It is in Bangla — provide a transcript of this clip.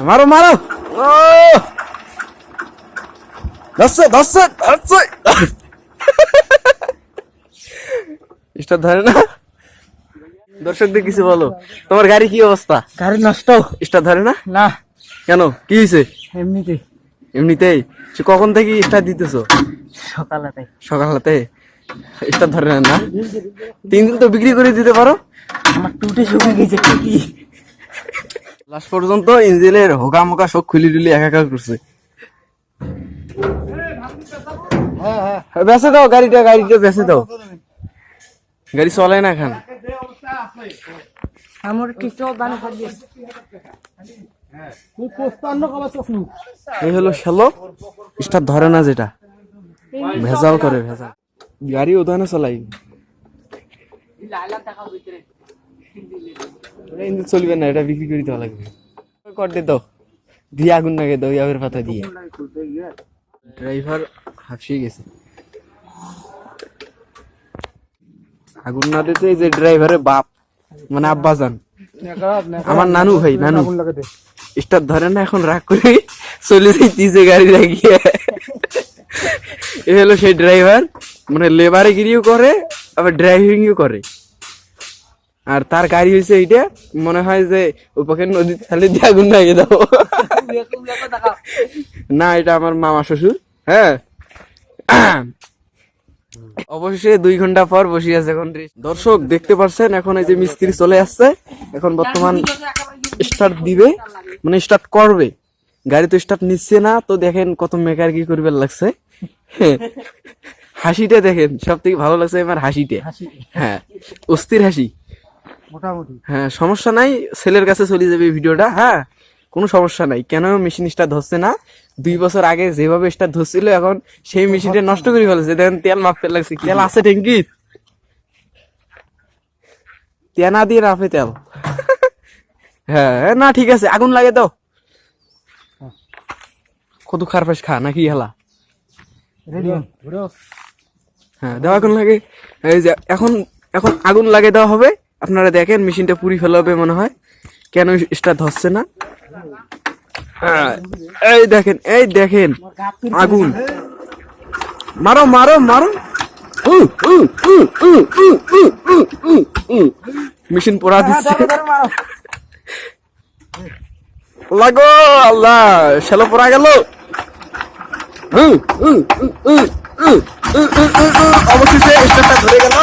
মারো মারো, ধরছে ধরছে ধরছে, স্টার্ট ধরে না। দর্শকদের কিছু বলো, তোমার গাড়ি কি অবস্থা? গাড়ি নষ্ট। স্টার্ট ধরে না? না, কেন, কি হয়েছে? এমনিতে। এমনিতেই? সে কখন থেকে স্টার্ট দিতেছো? সকালেতে। সকালতে স্টার্ট ধরে না? 3 দিন তো বিক্রি করে দিতে পারো। আমার টুটে শুকিয়ে গেছে টুটি। লাস্ট পর্যন্ত ইঞ্জিনের হোকা মোকা সব খুলি টুলি একাকার করছে। বেঁচে দাও গাড়িটা, গাড়িটা বেঁচে দাও, গাড়ি চলে না এখন। আমার কিছু দান করে এই হলো শ্যালো, স্টার্ট ধরে না, যেটা ভেজাল করে, ভেজাল গাড়ি ওখানে চলাই ইঞ্জিন চলবে না, এটা বিক্রি করে দেওয়া লাগবে। কর দে দাও, দিয়ে আগুন লাগে দাও, ইয়াবের পাতা দিয়ে। ড্রাইভার হাঁপিয়ে গেছে, আগুন না দিতে যে ড্রাইভারের বাপ মানে আব্বাজান, আমার নানু ভাই, নানু স্টার্ট ধরে না, এখন রাগ করে চলে যাইতেছে গাড়ি রাখিয়ে। এ হলো সেই ড্রাইভার, মানে লেবারে গিরিও করে আবার ড্রাইভিংও করে। আর তার গাড়ি হয়েছে এইটা, মনে হয় যে ওপাকে নদীর খালে দিয়ে আগুন লাগিয়ে দাও। না, এটা আমার মামা শ্বশুর। হ্যাঁ, অবশেষে 2 ঘন্টা পর বসে আছে এখন। দর্শক দেখতে পাচ্ছেন, এখন এই যে মিস্ত্রি চলে আসছে, এখন বর্তমান স্টার্ট দিবে, মানে স্টার্ট করবে। গাড়ি তো স্টার্ট নিচ্ছে না, তো দেখেন কত মেকার কি করবে লাগছে। হাসিটা দেখেন, সব থেকে ভালো লাগছে আমার হাসিটা। হ্যাঁ, অস্থির হাসি মোটামুটি। হ্যাঁ, সমস্যা নাই, ছেলের কাছে চলে যাবে ভিডিওটা। হ্যাঁ, কোনো সমস্যা নাই। কেন মেশিন স্টার্ট ধরছে না? 2 বছর আগে যেভাবে স্টার্ট ধরছিল, এখন সেই মেশিনটা নষ্ট করে ফেলেছে। দেখেন তেল মাপতে লাগছে, তেল আছে ট্যাঙ্কি, তেল না দিয়ে রাফে তেল। হ্যাঁ না, ঠিক আছে, আগুন লাগে দাও। কত খারপাস খা নাকি হেলা? হ্যাঁ, দেওয়া আগুন লাগে। এই যে এখন এখন আগুন লাগে দেওয়া হবে। আপনারা দেখেন মেশিনটা পুরি ফেলা হবে মনে হয়, কেন স্টার্ট ধরছে না। এই দেখেন, এই দেখেন আগুন, মারো মারো মারো, মেশিন পোড়া দিচ্ছে। লাগো আল্লাহ, শ্যালো পোড়া গেল। অবশেষে স্টার্টটা ধরে গেল।